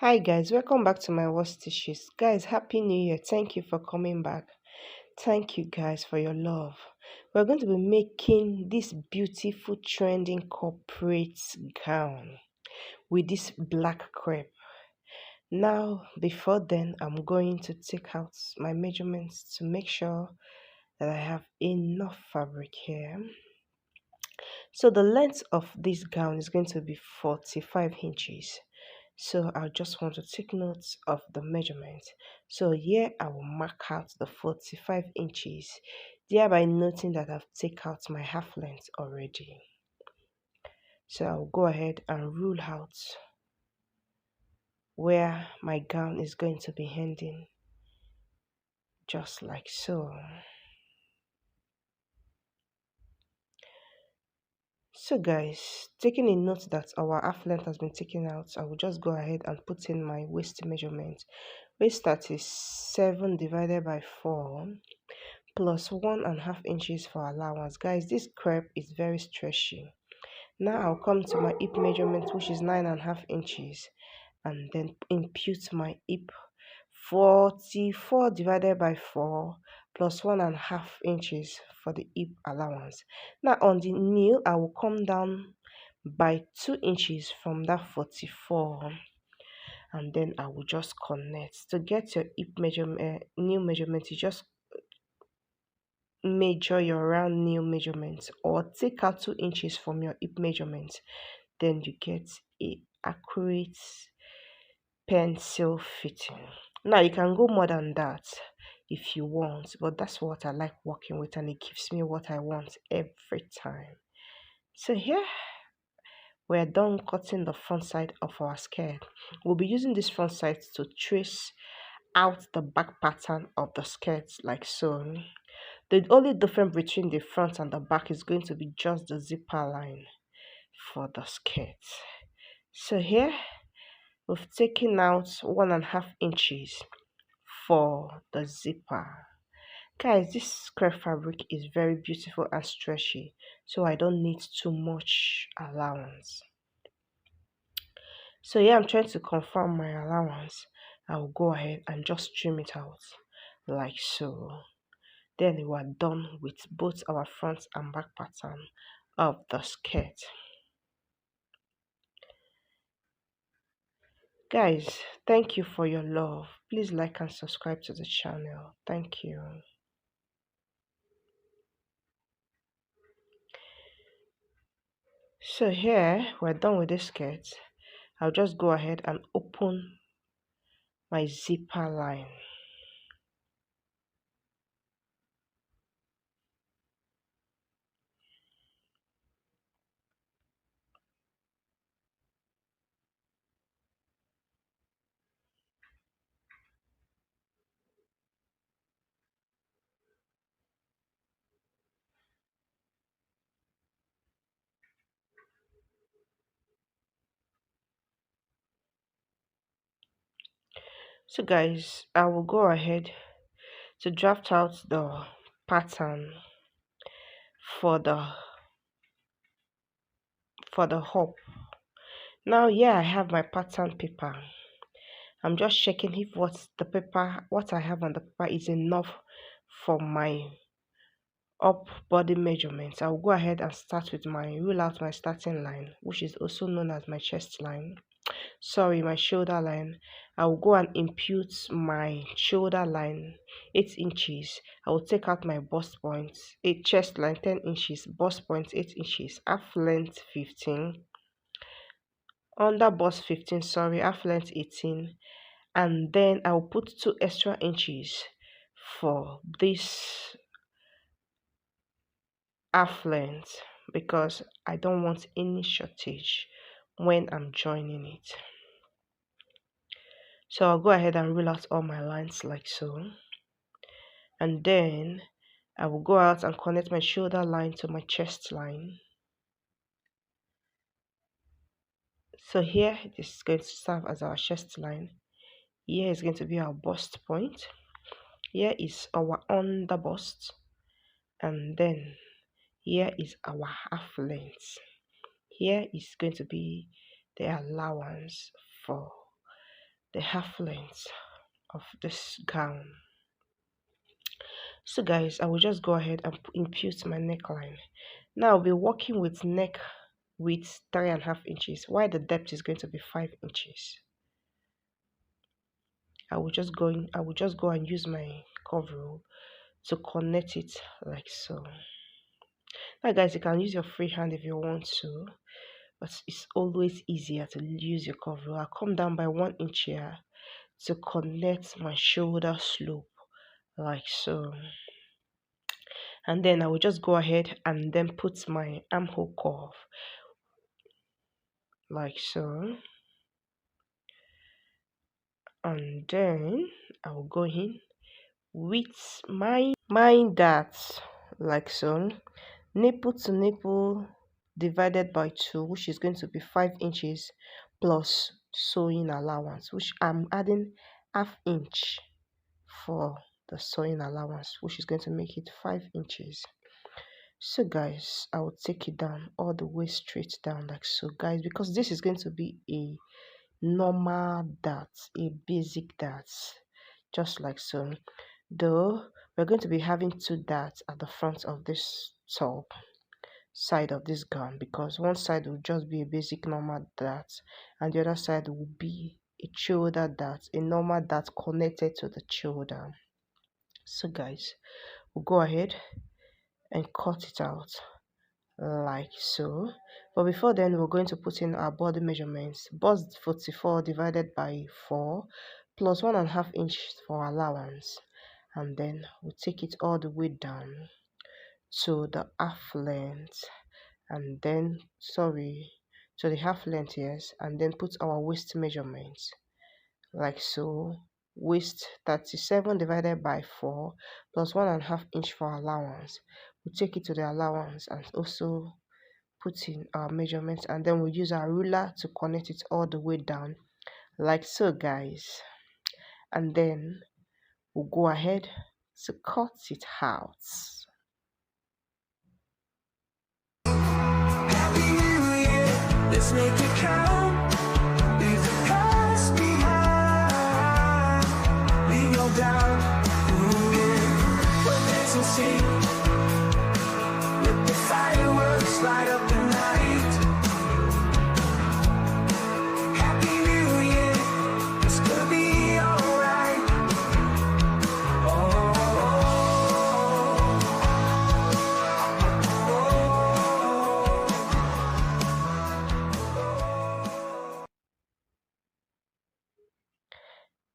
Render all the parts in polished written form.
Hi guys, welcome back to my work stitches. Guys, happy new year. Thank you for coming back. Thank you guys for your love. We're going to be making this beautiful trending corporate gown with this black crepe. Now, before then, I'm going to take out my measurements to make sure that I have enough fabric here. So the length of this gown is going to be 45 inches. So I just want to take notes of the measurement. So here I will mark out the 45 inches, thereby noting that I've taken out my half length already. So I'll go ahead and rule out where my gown is going to be ending, just like so. So guys, taking a note that our half length has been taken out, I will just go ahead and put in my waist measurement. Waist that is 7 divided by 4 plus 1.5 inches for allowance. Guys, this crepe is very stretchy. Now I'll come to my hip measurement, which is 9.5 inches, and then impute my hip. 44 divided by 4 plus 1.5 inches for the hip allowance. Now on the nail, I will come down by 2 inches from that 44, and then I will just connect. To get your hip measurement, nail measurement, you just measure your round nail measurement or take out 2 inches from your hip measurement. Then you get a accurate pencil fitting. Now you can go more than that if you want, but that's what I like working with, and it gives me what I want every time. So here we're done cutting the front side of our skirt. We'll be using this front side to trace out the back pattern of the skirt, like so. The only difference between the front and the back is going to be just the zipper line for the skirt. So here we've taken out 1.5 inches for the zipper. Guys, this skirt fabric is very beautiful and stretchy, so I don't need too much allowance. So here I'm trying to confirm my allowance. I will go ahead and just trim it out like so. Then we are done with both our front and back pattern of the skirt. Guys, thank you for your love. Please like and subscribe to the channel. Thank you. So here we're done with this skirt. I'll just go ahead and open my zipper line. So guys, I will go ahead to draft out the pattern for the hop. Now here I have my pattern paper. I'm just checking if what I have on the paper is enough for my up body measurements. I'll go ahead and start with rule out my starting line, which is also known as my chest line. Sorry, my shoulder line. I will go and impute my shoulder line 8 inches. I will take out my bust point, a chest line 10 inches, bust point 8 inches, half length 15, under bust 15, sorry, half length 18, and then I will put 2 extra inches for this half length because I don't want any shortage when I'm joining it. So I'll go ahead and rule out all my lines like so, and then I will go out and connect my shoulder line to my chest line. So here this is going to serve as our chest line. Here is going to be our bust point. Here is our under bust, and then here is our half length. Here is going to be the allowance for the half length of this gown. So guys, I will just go ahead and impute my neckline. Now I'll be working with neck width 3.5 inches, while the depth is going to be 5 inches. I will just go and use my coverall to connect it like so. Now guys, you can use your free hand if you want to, but it's always easier to use your coverall. I'll come down by 1 inch here to connect my shoulder slope like so. And then I will just go ahead and then put my armhole curve like so. And then I will go in with my that like so, nipple to nipple divided by 2, which is going to be 5 inches, plus sewing allowance, which I'm adding ½ inch for the sewing allowance, which is going to make it 5 inches. So guys, I will take it down all the way straight down like so guys, because this is going to be a normal dart, a basic dart, just like so, though we're going to be having 2 darts at the front of this top side of this gown, because one side will just be a basic normal dart and the other side will be a shoulder dart, a normal dart connected to the shoulder. So guys, we'll go ahead and cut it out like so. But before then, we're going to put in our body measurements. Bust 44 divided by 4 plus 1.5 inch for allowance, and then we'll take it all the way down to the half length, and then to the half length, yes, and then put our waist measurements like so. Waist 37 divided by 4 plus 1.5 inch for allowance. We'll take it to the allowance and also put in our measurements, and then we'll use our ruler to connect it all the way down like so guys, and then we'll go ahead to cut it out. Happy New Year, let's make it count. Leave the past behind. We go down. When there's no sea, let the fireworks light up the night. Happy New Year, it's gonna be alright.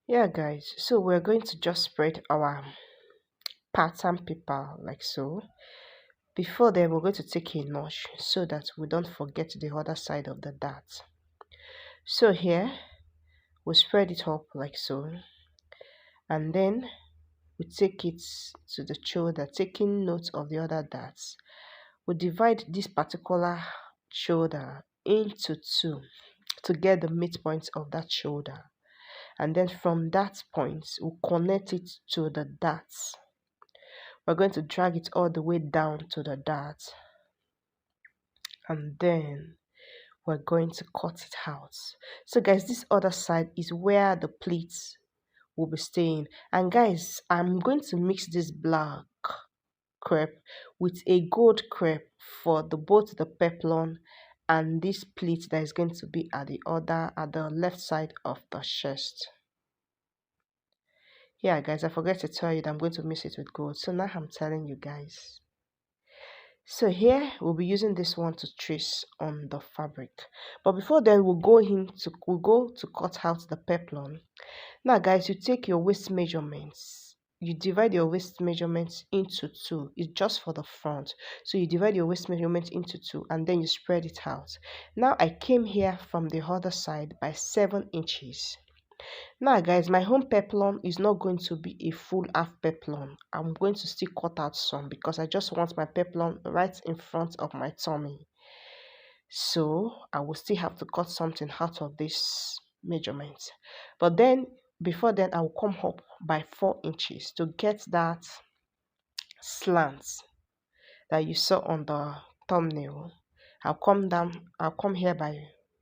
Yeah guys, so we're going to just spread our pattern paper like so. Before then, we're going to take a notch so that we don't forget the other side of the dart. So here we spread it up like so, and then we take it to the shoulder, taking note of the other darts. We divide this particular shoulder into 2 to get the midpoint of that shoulder, and then from that point we'll connect it to the darts. We're going to drag it all the way down to the dart, and then we're going to cut it out. So guys, this other side is where the pleats will be staying, and guys, I'm going to mix this black crepe with a gold crepe for both the peplum and this pleat that is going to be at the left side of the chest. Yeah guys, I forgot to tell you that I'm going to mix it with gold, so now I'm telling you guys. So here we'll be using this one to trace on the fabric, but before then we'll go to cut out the peplum. Now guys, you take your waist measurements, you divide your waist measurements into 2. It's just for the front, so you divide your waist measurement into 2 and then you spread it out. Now I came here from the other side by 7 inches. Now guys, my home peplum is not going to be a full half peplum. I'm going to still cut out some because I just want my peplum right in front of my tummy. So I will still have to cut something out of this measurement. But then before then I will come up by 4 inches to get that slant that you saw on the thumbnail. I'll come here by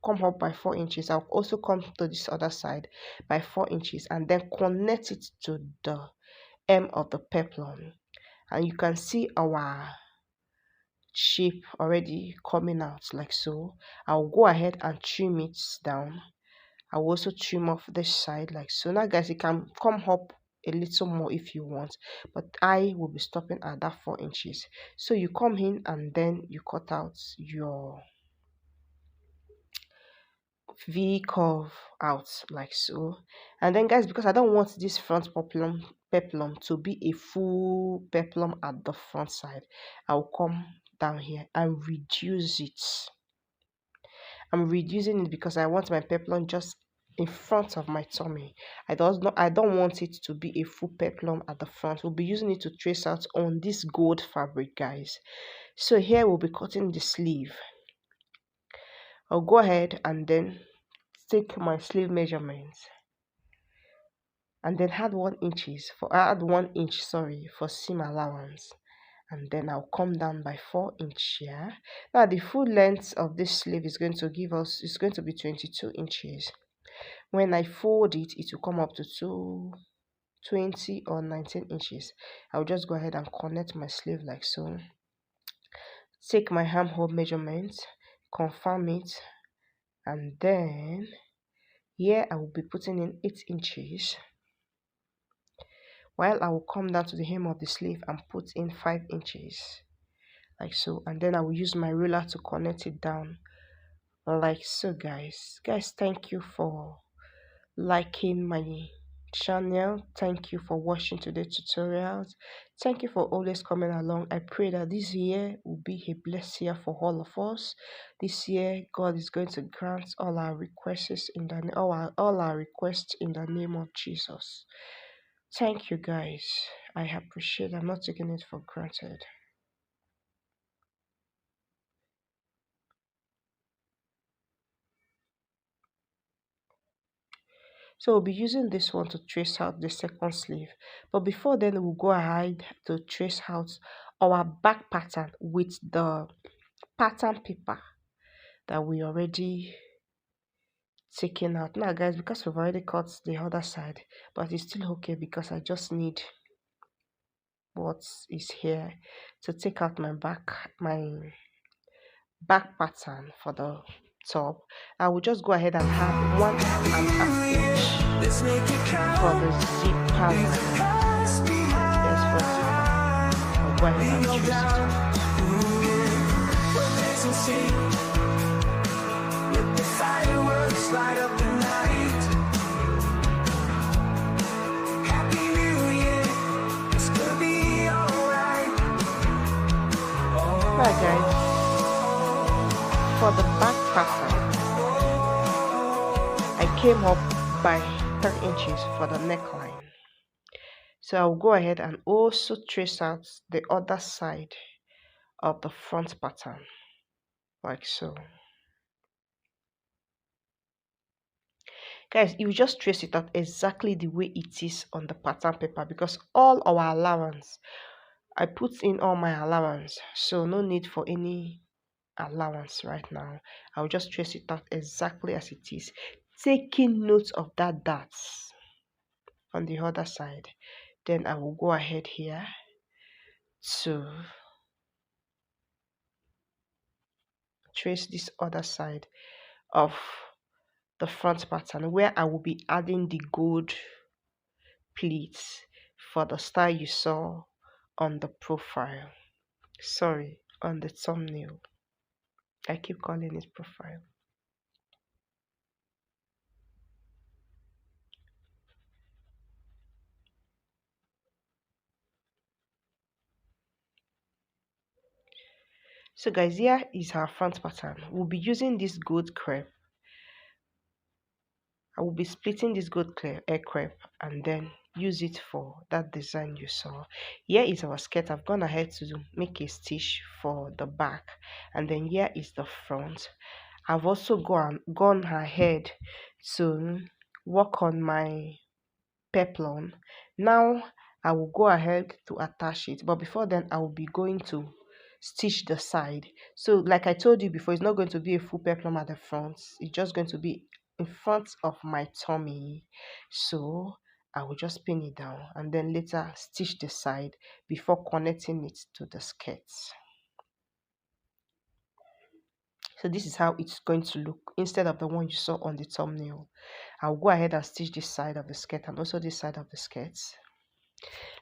come up by 4 inches. I'll also come to this other side by 4 inches and then connect it to the hem of the peplum. And you can see our shape already coming out like so. I'll go ahead and trim it down. I'll also trim off this side like so. Now guys, it can come up a little more if you want, but I will be stopping at that 4 inches. So you come in and then you cut out your V curve out like so. And then guys, because I don't want this front peplum to be a full peplum at the front side, I'll come down here and reduce it. I'm reducing it because I want my peplum just in front of my tummy. I don't want it to be a full peplum at the front. We'll be using it to trace out on this gold fabric, guys. So here we'll be cutting the sleeve. I'll go ahead and then take my sleeve measurements and then add 1 inch, sorry, for seam allowance. And then I'll come down by 4 inch here. Now the full length of this sleeve is going to be 22 inches. When I fold it, it will come up to 20 or 19 inches. I'll just go ahead and connect my sleeve like so. Take my armhole measurement, confirm it, and then here I will be putting in 8 inches. While I will come down to the hem of the sleeve and put in 5 inches like so, and then I will use my ruler to connect it down like so. Guys, thank you for liking my channel. Thank you for watching today's tutorials. Thank you for always coming along. I pray that this year will be a blessed year for all of us. This year God is going to grant all our requests all our requests in the name of Jesus. Thank you, guys. I appreciate it. I'm not taking it for granted. So we'll be using this one to trace out the second sleeve. But before then, we'll go ahead to trace out our back pattern with the pattern paper that we already taken out. Now guys, because we've already cut the other side, but it's still okay because I just need what is here to take out my back pattern for the top. I will just go ahead and have 1.5 inch for the zipper line. Yes, for zipper. I'll go ahead and trace it out. Let the fireworks light up the night. Happy New Year, it's gonna be alright. Right, guys. For the back pattern, I came up by 3 inches for the neckline. So I'll go ahead and also trace out the other side of the front pattern, like so. Guys, you just trace it out exactly the way it is on the pattern paper because all our allowance, I put in all my allowance, so no need for any allowance right now. I'll just trace it out exactly as it is, taking note of that dots on the other side. Then I will go ahead here to trace this other side of the front pattern where I will be adding the gold pleats for the style you saw on the profile, sorry, on the thumbnail. I keep calling it profile. So guys, here is our front pattern. We'll be using this gold crepe. I will be splitting this gold crepe and then use it for that design you saw. Here is our skirt. I've gone ahead to make a stitch for the back, and then here is the front. I've also gone ahead to work on my peplum. Now I will go ahead to attach it, but before then I will be going to stitch the side. So like I told you before, it's not going to be a full peplum at the front, it's just going to be in front of my tummy. So I will just pin it down and then later stitch the side before connecting it to the skirt. So this is how it's going to look instead of the one you saw on the thumbnail. I'll go ahead and stitch this side of the skirt and also this side of the skirt.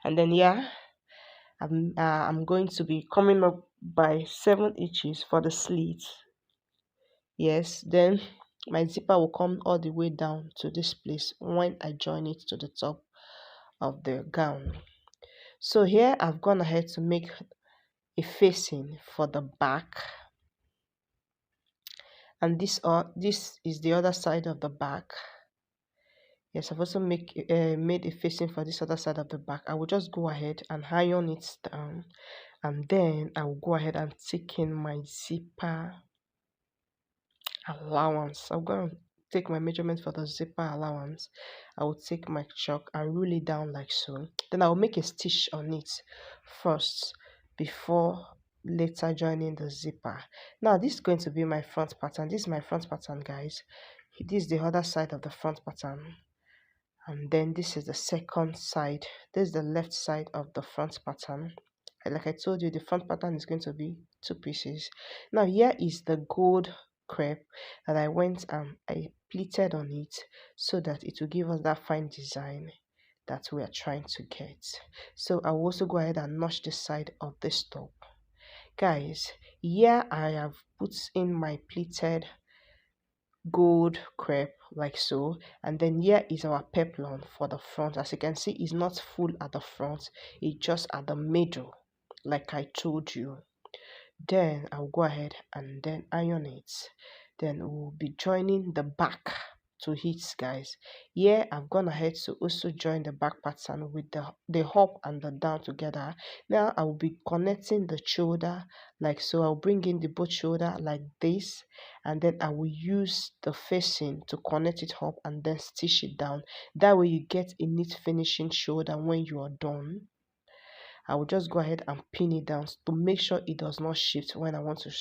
And then yeah, I'm going to be coming up by 7 inches for the slit. Yes, then my zipper will come all the way down to this place when I join it to the top of the gown. So here I've gone ahead to make a facing for the back, and this is the other side of the back. Yes, I've also made a facing for this other side of the back. I will just go ahead and iron it down, and then I will go ahead and take in my zipper allowance. I'm going to take my measurement for the zipper allowance. I will take my chalk and rule it down like so. Then I will make a stitch on it first before later joining the zipper. Now this is going to be my front pattern. This is my front pattern, guys. This is the other side of the front pattern, and then this is the second side. This is the left side of the front pattern. Like I told you, the front pattern is going to be 2 pieces. Now here is the gold crepe that I went and I pleated on it so that it will give us that fine design that we are trying to get. So I will also go ahead and notch the side of this top. Guys, here I have put in my pleated gold crepe like so, and then here is our peplum for the front. As you can see, it's not full at the front, it's just at the middle like I told you. Then I'll go ahead and then iron it. Then we'll be joining the back to it, guys. Here I've gone ahead to also join the back pattern with the up and the down together. Now I will be connecting the shoulder like so. I'll bring in the both shoulder like this, and then I will use the facing to connect it up and then stitch it down. That way you get a neat finishing shoulder when you are done. I will just go ahead and pin it down to make sure it does not shift when I want to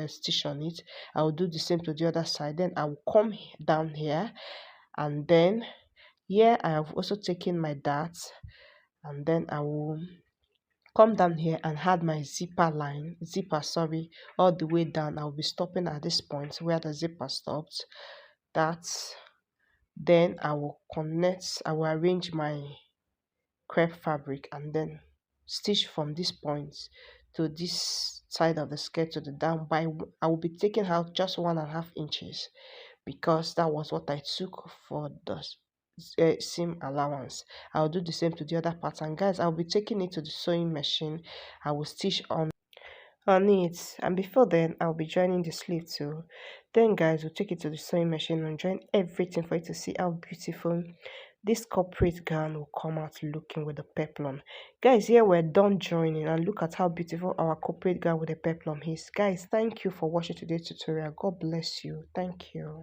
stitch on it. I will do the same to the other side. Then I will come down here, and then here I have also taken my dart, and then I will come down here and add my zipper all the way down. I will be stopping at this point where the zipper stops. That's then I will arrange my crepe fabric and then stitch from this point to this side of the skirt to the down. I will be taking out just 1.5 inches because that was what I took for the seam allowance. I'll do the same to the other pattern, guys. I'll be taking it to the sewing machine. I will stitch on it, and before then I'll be joining the sleeve too. Then guys, we'll take it to the sewing machine and join everything for you to see how beautiful this corporate gown will come out looking with the peplum. Guys, here we're done joining, and look at how beautiful our corporate gown with the peplum is. Guys, thank you for watching today's tutorial. God bless you. Thank you.